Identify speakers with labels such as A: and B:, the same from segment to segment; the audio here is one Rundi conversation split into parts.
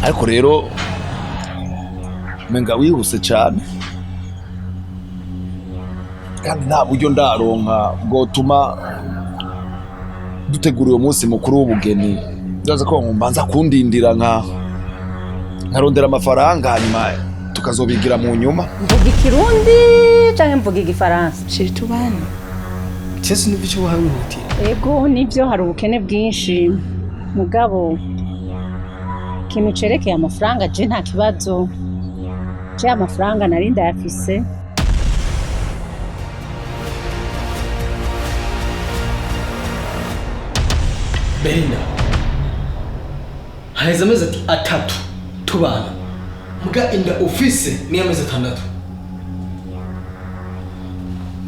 A: ariko rero menga wihuse cyane kandi nta buryo ndaronka bwotuma dutegura uyo munsi mukuru w'ubugeni. Ndaza ko mbanza kundindira nkarondera amafaranga hanyuma tukazobigira mu nyuma.
B: Mvuga ikirundi canke mvuga igifaransa?
C: Sheri tubane. Cyese nivyo cyo wahangutiye.
B: Ego nivyo hari ubukene bwinshi mugabo ikintu cerekeye amafaranga je nta kibazo. Je amafaranga nari ndayafise.
C: Belinda, haheze amezi atatu tubana muga inda ufise ni amezi 6.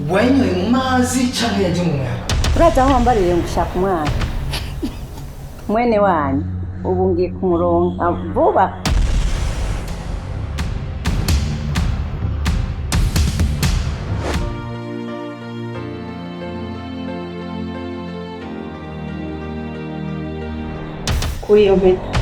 C: Wanyoye mu mazi canke yaje mu mwaka?
B: Uraza aho wambarire ngo ushaka umwana mwene wanyu ubu ngiye kumuronka vuba. Kuri iyo mpeta